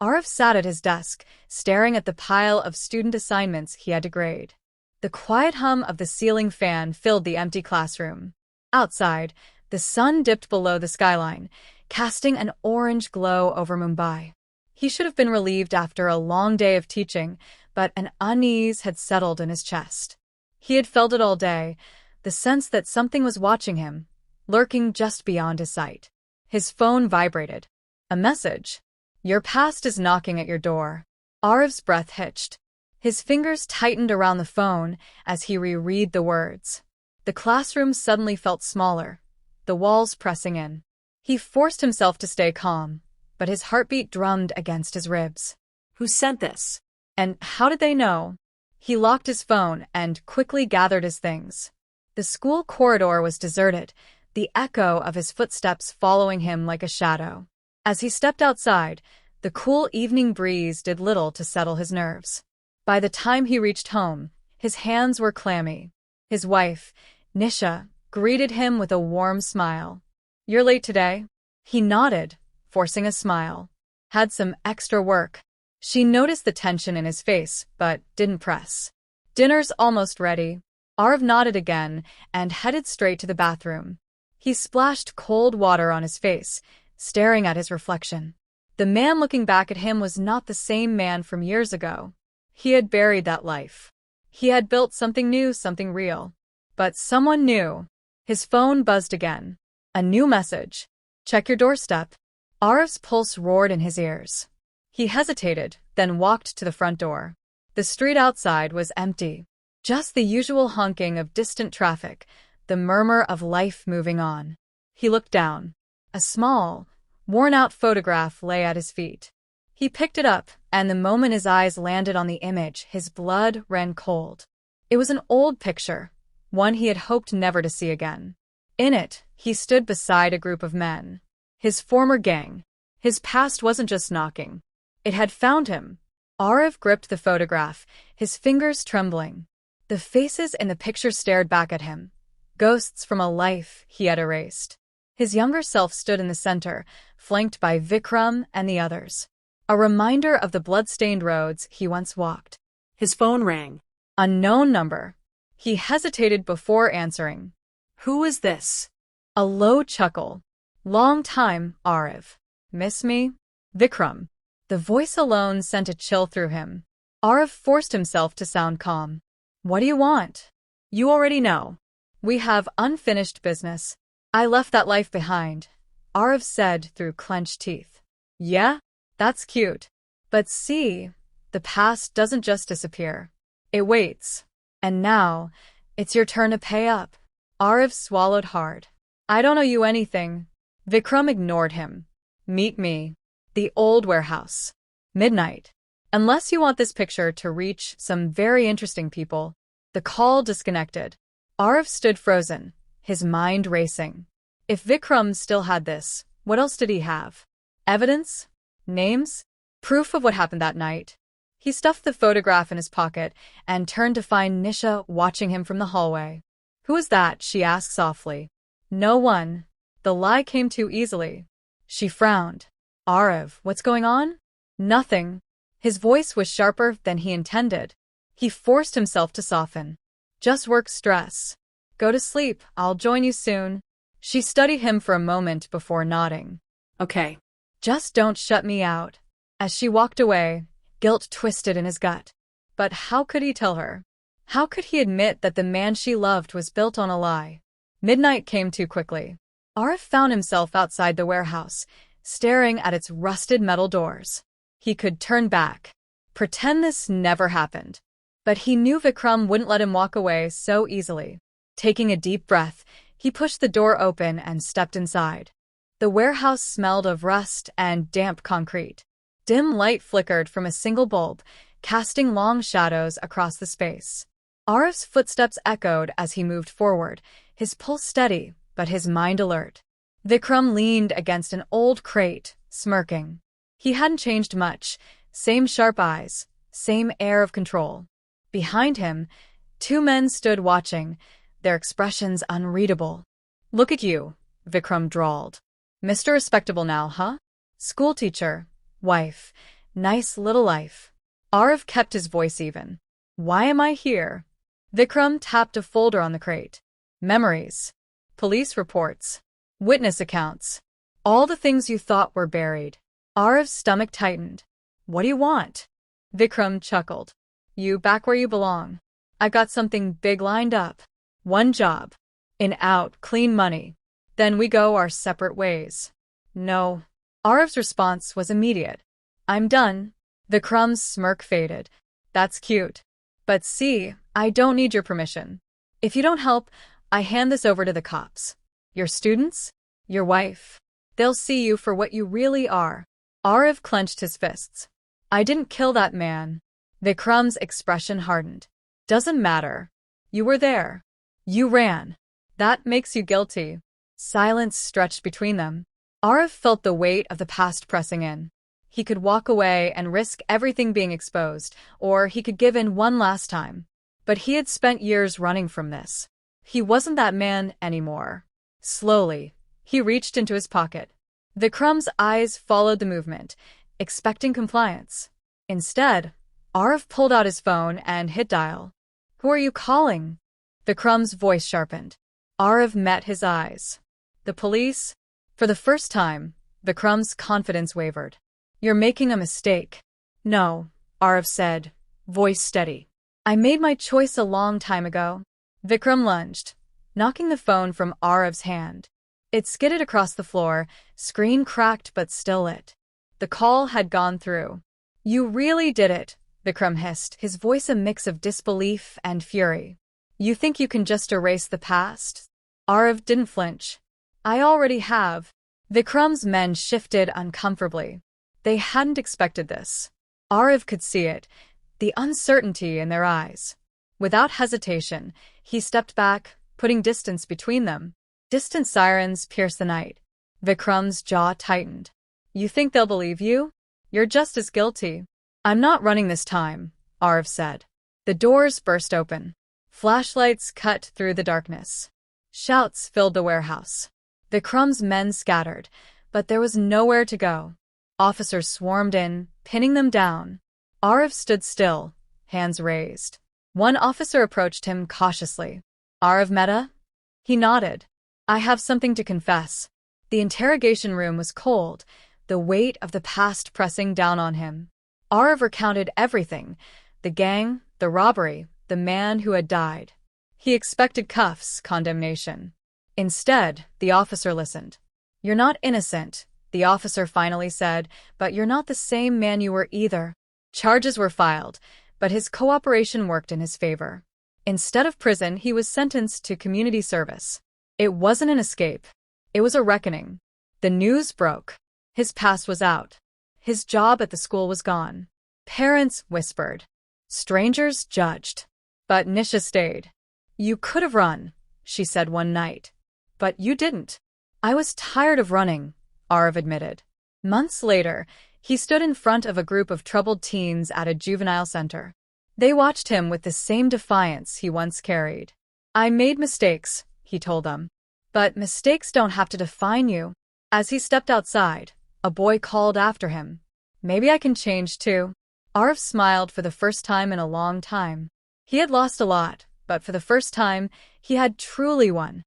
Aarav sat at his desk, staring at the pile of student assignments he had to grade. The quiet hum of the ceiling fan filled the empty classroom. Outside, the sun dipped below the skyline, casting an orange glow over Mumbai. He should have been relieved after a long day of teaching, but an unease had settled in his chest. He had felt it all day, the sense that something was watching him, lurking just beyond his sight. His phone vibrated. A message. Your past is knocking at your door. Aarav's breath hitched. His fingers tightened around the phone as he reread the words. The classroom suddenly felt smaller, the walls pressing in. He forced himself to stay calm, but his heartbeat drummed against his ribs. Who sent this? And how did they know? He locked his phone and quickly gathered his things. The school corridor was deserted, the echo of his footsteps following him like a shadow. As he stepped outside, the cool evening breeze did little to settle his nerves. By the time he reached home, his hands were clammy. His wife, Nisha, greeted him with a warm smile. You're late today? He nodded, forcing a smile. Had some extra work. She noticed the tension in his face, but didn't press. Dinner's almost ready. Aarav nodded again and headed straight to the bathroom. He splashed cold water on his face, staring at his reflection. The man looking back at him was not the same man from years ago. He had buried that life. He had built something new, something real. But someone new. His phone buzzed again. A new message. Check your doorstep. Aarav's pulse roared in his ears. He hesitated, then walked to the front door. The street outside was empty. Just the usual honking of distant traffic, the murmur of life moving on. He looked down. A small, worn-out photograph lay at his feet. He picked it up, and the moment his eyes landed on the image, his blood ran cold. It was an old picture, one he had hoped never to see again. In it, he stood beside a group of men. His former gang. His past wasn't just knocking. It had found him. Aarav gripped the photograph, his fingers trembling. The faces in the picture stared back at him, ghosts from a life he had erased. His younger self stood in the center, flanked by Vikram and the others. A reminder of the blood-stained roads he once walked. His phone rang. Unknown number. He hesitated before answering. Who is this? A low chuckle. Long time, Aarav. Miss me? Vikram. The voice alone sent a chill through him. Aarav forced himself to sound calm. What do you want? You already know. We have unfinished business. I left that life behind, Aarav said through clenched teeth. Yeah? That's cute. But see, the past doesn't just disappear. It waits. And now, it's your turn to pay up. Aarav swallowed hard. I don't owe you anything. Vikram ignored him. Meet me. The old warehouse. Midnight. Unless you want this picture to reach some very interesting people. The call disconnected. Aarav stood frozen, his mind racing. If Vikram still had this, what else did he have? Evidence? Names? Proof of what happened that night? He stuffed the photograph in his pocket and turned to find Nisha watching him from the hallway. Who is that? She asked softly. No one. The lie came too easily. She frowned. Aarav, what's going on? Nothing. His voice was sharper than he intended. He forced himself to soften. Just work stress. Go to sleep. I'll join you soon. She studied him for a moment before nodding. Okay. Just don't shut me out. As she walked away, guilt twisted in his gut. But how could he tell her? How could he admit that the man she loved was built on a lie? Midnight came too quickly. Aarav found himself outside the warehouse, staring at its rusted metal doors. He could turn back, pretend this never happened. But he knew Vikram wouldn't let him walk away so easily. Taking a deep breath, he pushed the door open and stepped inside. The warehouse smelled of rust and damp concrete. Dim light flickered from a single bulb, casting long shadows across the space. Aarav's footsteps echoed as he moved forward, his pulse steady, but his mind alert. Vikram leaned against an old crate, smirking. He hadn't changed much, same sharp eyes, same air of control. Behind him, two men stood watching, their expressions unreadable. Look at you, Vikram drawled. Mr. Respectable now, huh? Schoolteacher, wife, Nice little life. Aarav kept his voice even. Why am I here? Vikram tapped a folder on the crate. Memories. Police reports. Witness accounts. All the things you thought were buried. Aarav's stomach tightened. What do you want? Vikram chuckled. You back where you belong. I got something big lined up. One job. In, out, clean money. Then we go our separate ways. No. Aarav's response was immediate. I'm done. Vikram's smirk faded. That's cute. But see, I don't need your permission. If you don't help, I hand this over to the cops. Your students? Your wife? They'll see you for what you really are. Aarav clenched his fists. I didn't kill that man. Vikram's expression hardened. Doesn't matter. You were there. You ran. That makes you guilty. Silence stretched between them. Aarav felt the weight of the past pressing in. He could walk away and risk everything being exposed, or he could give in one last time. But he had spent years running from this. He wasn't that man anymore. Slowly, he reached into his pocket. Vikram's eyes followed the movement, expecting compliance. Instead, Aarav pulled out his phone and hit dial. Who are you calling? Vikram's voice sharpened. Aarav met his eyes. The police? For the first time, Vikram's confidence wavered. You're making a mistake. No, Aarav said, voice steady. I made my choice a long time ago. Vikram lunged, knocking the phone from Aarav's hand. It skidded across the floor, screen cracked but still lit. The call had gone through. You really did it, Vikram hissed, his voice a mix of disbelief and fury. You think you can just erase the past? Aarav didn't flinch. I already have. Vikram's men shifted uncomfortably. They hadn't expected this. Aarav could see it, the uncertainty in their eyes. Without hesitation, he stepped back, putting distance between them. Distant sirens pierced the night. Vikram's jaw tightened. You think they'll believe you? You're just as guilty. I'm not running this time, Aarav said. The doors burst open. Flashlights cut through the darkness. Shouts filled the warehouse. Vikram's men scattered, but there was nowhere to go. Officers swarmed in, pinning them down. Aarav stood still, hands raised. One officer approached him cautiously. Aarav Mehta? He nodded. I have something to confess. The interrogation room was cold, the weight of the past pressing down on him. Aarav recounted everything, the gang, the robbery, the man who had died. He expected cuffs, condemnation. Instead, the officer listened. You're not innocent, the officer finally said, but you're not the same man you were either. Charges were filed, but his cooperation worked in his favor. Instead of prison, he was sentenced to community service. It wasn't an escape. It was a reckoning. The news broke. His past was out. His job at the school was gone. Parents whispered. Strangers judged. But Nisha stayed. You could have run, she said one night. But you didn't. I was tired of running, Aarav admitted. Months later, he stood in front of a group of troubled teens at a juvenile center. They watched him with the same defiance he once carried. I made mistakes, he told them. But mistakes don't have to define you. As he stepped outside, a boy called after him. Maybe I can change too. Aarav smiled for the first time in a long time. He had lost a lot, but for the first time, he had truly won.